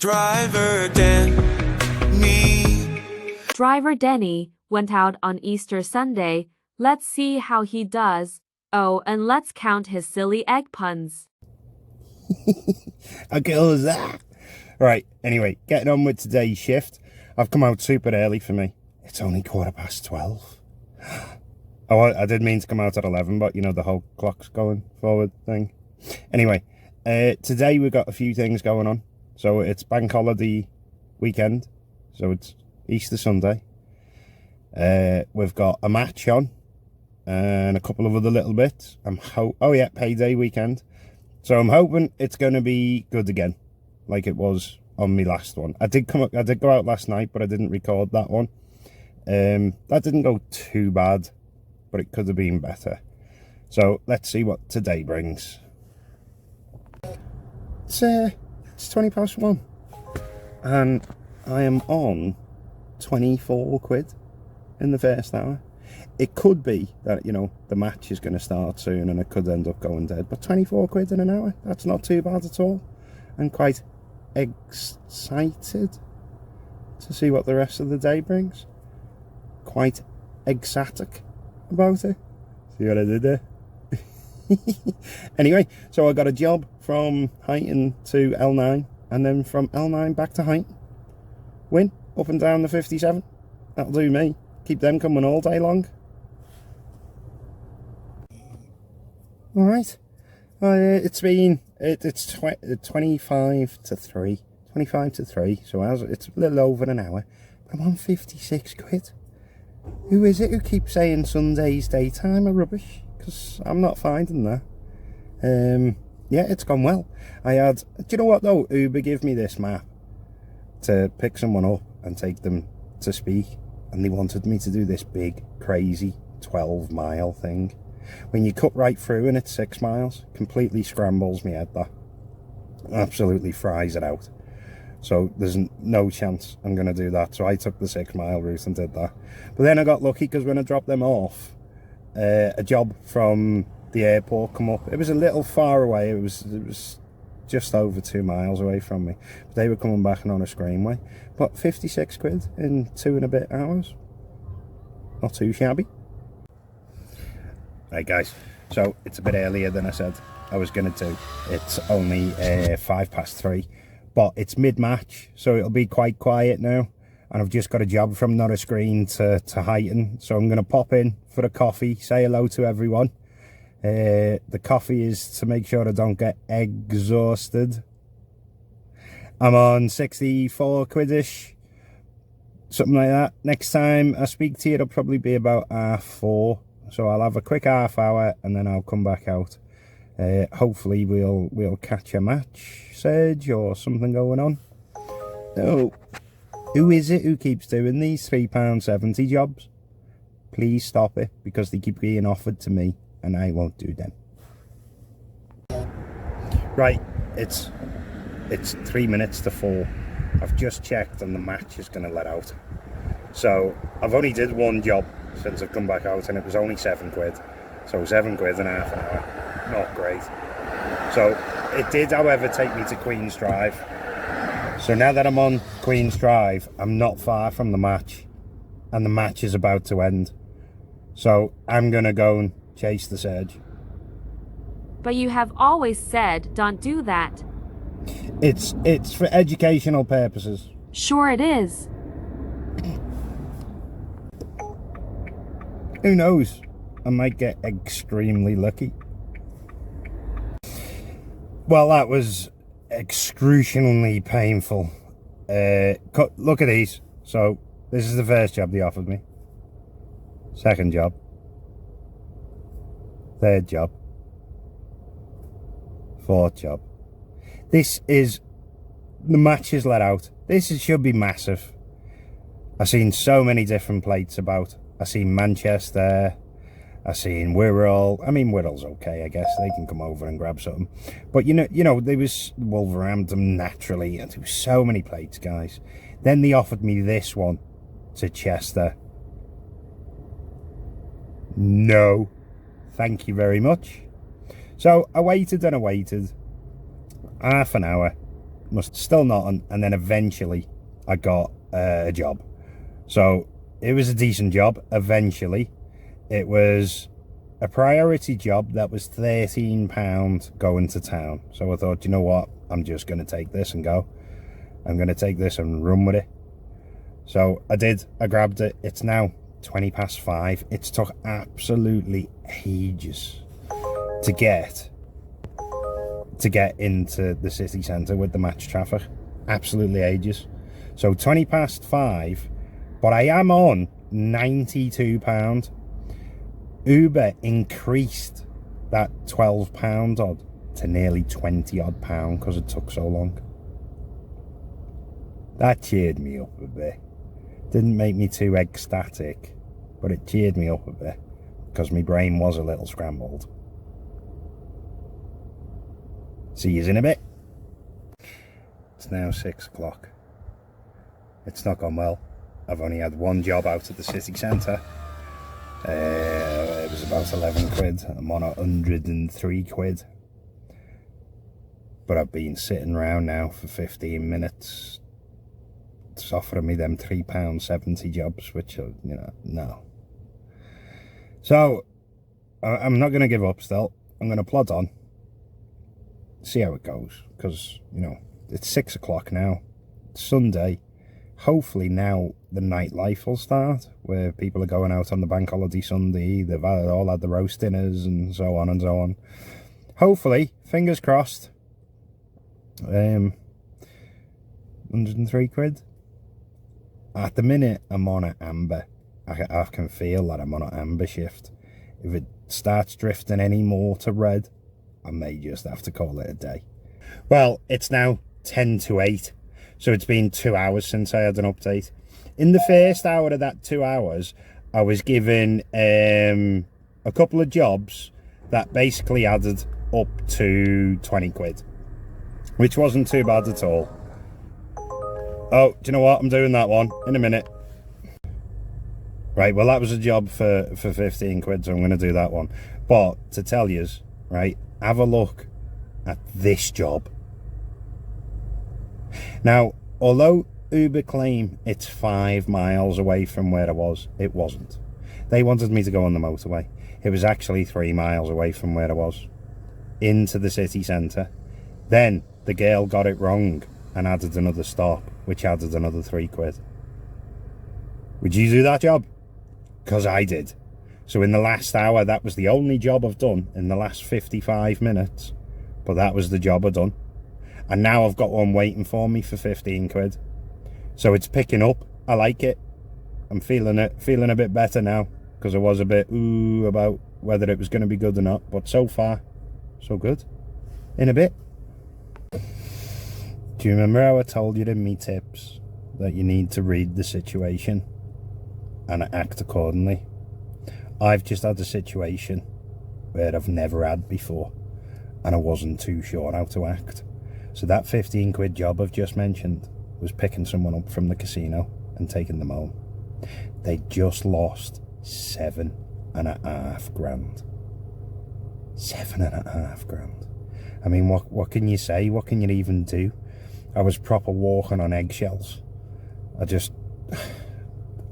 Driver Danny. Driver Denny went out on Easter Sunday. Let's see how he does. Oh, and let's count his silly egg puns. How cool is that? Right, anyway, getting on with today's shift. I've come out super early for me. It's only 12:15. Oh, I did mean to come out at 11, but you know, the whole clock's going forward thing. Anyway, today we've got a few things going on. So it's bank holiday weekend. So it's Easter Sunday. We've got a match on and a couple of other little bits. Oh yeah, payday weekend. So I'm hoping it's going to be good again, like it was on my last one. I did go out last night, but I didn't record that one. That didn't go too bad, but it could have been better. So let's see what today brings. It's 1:20, and I am on 24 quid in the first hour. It could be that, you know, the match is going to start soon and it could end up going dead, but 24 quid in an hour, that's not too bad at all. I'm quite excited to see what the rest of the day brings. Quite ecstatic about it. See what I did there? Anyway, so I got a job from Huyton to L9 and then from L9 back to Huyton. Win up and down the 57. That'll do me. Keep them coming all day long. Alright. It's 25 to 3. 25 to 3, so it's a little over an hour. But I'm on 56 quid. Who is it who keeps saying Sunday's daytime are rubbish? Because I'm not finding that. Yeah, it's gone well. Do you know what though? Uber gave me this map to pick someone up and take them to speak. And they wanted me to do this big, crazy 12-mile thing. When you cut right through and it's 6 miles, completely scrambles me head, that. Absolutely fries it out. So there's no chance I'm going to do that. So I took the 6-mile route and did that. But then I got lucky because when I dropped them off, a job from the airport come up. It was a little far away. It was just over 2 miles away from me. But they were coming back and on a Screenway. But 56 quid in 2 and a bit hours. Not too shabby. Right guys, so it's a bit earlier than I said I was going to do. It's only 3:05, but it's mid-match, so it'll be quite quiet now. And I've just got a job from Norris Green to Huyton, so I'm going to pop in for a coffee, say hello to everyone. The coffee is to make sure I don't get exhausted. I'm on 64 quid-ish, something like that. Next time I speak to you, it'll probably be about 4:30. So I'll have a quick half hour and then I'll come back out. Hopefully we'll catch a match, Serge, or something going on. Oh, who is it who keeps doing these £3.70 jobs? Please stop it, because they keep being offered to me and I won't do them. Right, it's 3 minutes to 4. I've just checked and the match is going to let out. So I've only did one job since I've come back out and it was only 7 quid. So 7 quid in half an hour. Not great. So it did, however, take me to Queen's Drive. So now that I'm on Queen's Drive, I'm not far from the match. And the match is about to end. So I'm going to go and chase the Surge. But you have always said don't do that. It's for educational purposes. Sure it is. Who knows? I might get extremely lucky. Well, that was excruciatingly painful. Look at these. So, this is the first job they offered me. Second job. Third job. Fourth job. This is... The match is let out. Should be massive. I've seen so many different plates about. I've seen Manchester, I've seen Wirral. I mean, Wirral's okay, I guess. They can come over and grab something. But, you know, there was Wolverhampton naturally. And there was so many plates, guys. Then they offered me this one to Chester. No. Thank you very much. So, I waited and I waited. Half an hour. must still nothing, and then eventually I got a job. So it was a decent job. Eventually, it was a priority job that was £13 going to town. So I thought, you know what, I'm just going to take this and go. I'm going to take this and run with it. So I did. I grabbed it. It's now 5:20. It's took absolutely ages to get into the city centre with the match traffic. Absolutely ages. So 5:20, but I am on £92. Uber increased that £12 odd to nearly £20 odd because it took so long. That cheered me up a bit. Didn't make me too ecstatic, but it cheered me up a bit because my brain was a little scrambled. See you in a bit. It's now 6 o'clock. It's not gone well. I've only had one job out at the city centre. It was about 11 quid. I'm on 103 quid. But I've been sitting around now for 15 minutes. It's offering me them £3.70 jobs, which are, you know, no. So, I'm not going to give up still. I'm going to plod on. See how it goes. Because, you know, it's 6 o'clock now. It's Sunday. Hopefully now the nightlife will start, where people are going out on the bank holiday Sunday. They've all had the roast dinners and so on and so on. Hopefully, fingers crossed. 103 quid. At the minute, I'm on an amber. I can feel that I'm on an amber shift. If it starts drifting any more to red, I may just have to call it a day. Well, it's now 7:50. So it's been 2 hours since I had an update. In the first hour of that 2 hours, I was given a couple of jobs that basically added up to 20 quid, which wasn't too bad at all. Oh, do you know what? I'm doing that one in a minute. Right, well, that was a job for 15 quid, so I'm going to do that one. But to tell yous, right, have a look at this job. Now, although Uber claim it's 5 miles away from where I was, it wasn't. They wanted me to go on the motorway. It was actually 3 miles away from where I was, into the city centre. Then the girl got it wrong and added another stop, which added another 3 quid. Would you do that job? Because I did. So in the last hour, that was the only job I've done in the last 55 minutes. But that was the job I've done. And now I've got one waiting for me for 15 quid. So it's picking up. I like it. I'm feeling it. Feeling a bit better now. Because I was a bit ooh about whether it was going to be good or not. But so far, so good. In a bit. Do you remember how I told you in me tips that you need to read the situation and act accordingly? I've just had a situation where I've never had before. And I wasn't too sure how to act. So that 15 quid job I've just mentioned was picking someone up from the casino and taking them home. They just lost 7.5 grand. 7.5 grand. I mean, what can you say? What can you even do? I was proper walking on eggshells. I just,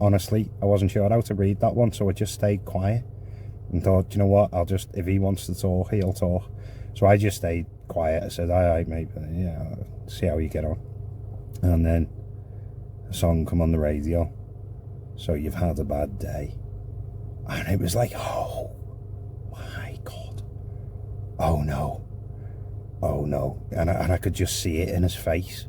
honestly, I wasn't sure how to read that one, so I just stayed quiet and thought, you know what, if he wants to talk, he'll talk. So I just stayed quiet. I said, all right, mate, yeah, see how you get on. And then a song come on the radio. So you've had a bad day. And it was like, oh my God. Oh no. Oh no. And I could just see it in his face.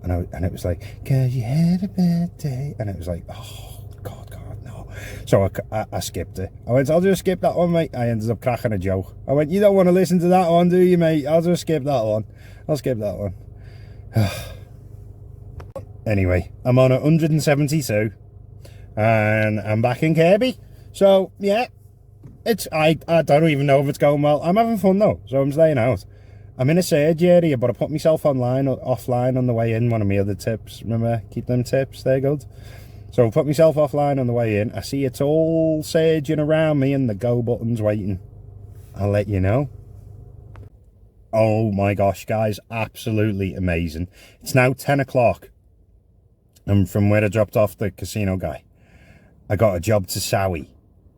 And it was like, 'cause you had a bad day. And it was like, oh God, no. So I skipped it. I went, I'll just skip that one, mate. I ended up cracking a joke. I went, you don't want to listen to that one, do you, mate? I'll just skip that one. I'll skip that one. Anyway, I'm on 172. And I'm back in Kirby. So, yeah. I don't even know if it's going well. I'm having fun, though. So I'm staying out. I'm in a surge area, but I put myself offline on the way in. One of my other tips. Remember, keep them tips. They're good. So I put myself offline on the way in. I see it's all surging around me and the go button's waiting. I'll let you know. Oh my gosh, guys, absolutely amazing. It's now 10 o'clock. And from where I dropped off the casino guy, I got a job to Sowie,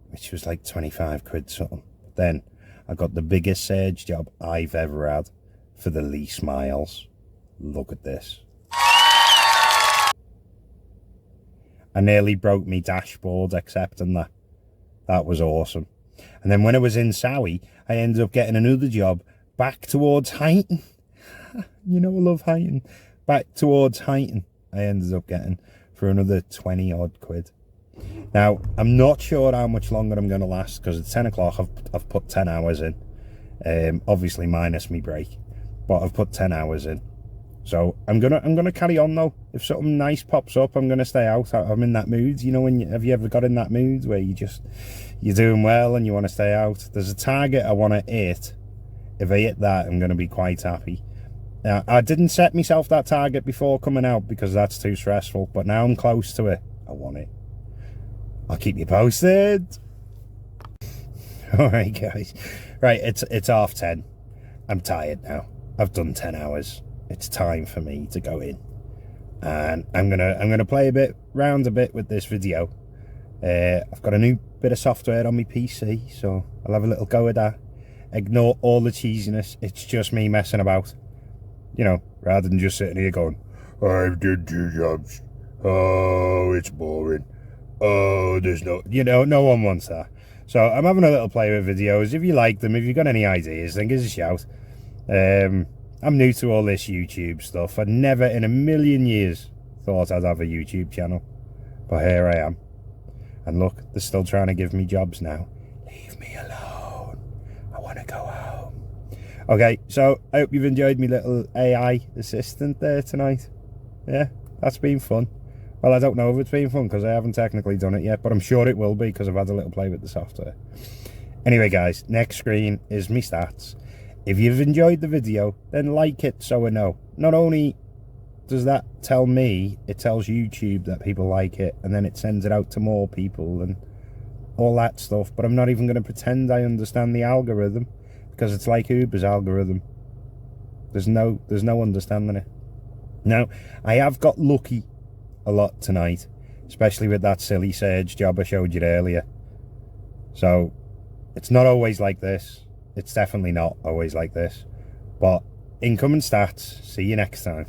which was like 25 quid something. Then I got the biggest Surge job I've ever had for the least miles. Look at this. I nearly broke me dashboard accepting that. That was awesome. And then when I was in Sowie, I ended up getting another job back towards Huyton. You know I love Huyton. Back towards Huyton I ended up getting for another 20 odd quid. Now, I'm not sure how much longer I'm going to last because it's 10 o'clock. I've put 10 hours in. Obviously minus me break, but I've put 10 hours in. So I'm gonna carry on though. If something nice pops up, I'm gonna stay out. I'm in that mood. You know, have you ever got in that mood where you're doing well and you want to stay out? There's a target I want to hit. If I hit that, I'm gonna be quite happy. Now, I didn't set myself that target before coming out because that's too stressful. But now I'm close to it. I want it. I'll keep you posted. All right, guys. Right, it's 10:30. I'm tired now. I've done 10 hours. It's time for me to go in, and I'm gonna play round a bit with this video. I've got a new bit of software on my PC, so I'll have a little go at that. Ignore all the cheesiness. It's just me messing about, you know, rather than just sitting here going, "I've done 2 jobs. Oh, it's boring. Oh, there's no," you know, no one wants that. So I'm having a little play with videos. If you like them, if you've got any ideas, then give us a shout. I'm new to all this YouTube stuff. I never in a million years thought I'd have a YouTube channel. But here I am. And look, they're still trying to give me jobs now. Leave me alone. I want to go home. Okay, so I hope you've enjoyed my little AI assistant there tonight. Yeah, that's been fun. Well, I don't know if it's been fun because I haven't technically done it yet, but I'm sure it will be because I've had a little play with the software. Anyway, guys, next screen is me stats. If you've enjoyed the video, then like it so I know. Not only does that tell me, it tells YouTube that people like it, and then it sends it out to more people and all that stuff. But I'm not even going to pretend I understand the algorithm because it's like Uber's algorithm. There's no understanding it. Now, I have got lucky a lot tonight, especially with that silly Surge job I showed you earlier. So it's not always like this. It's definitely not always like this. But incoming stats. See you next time.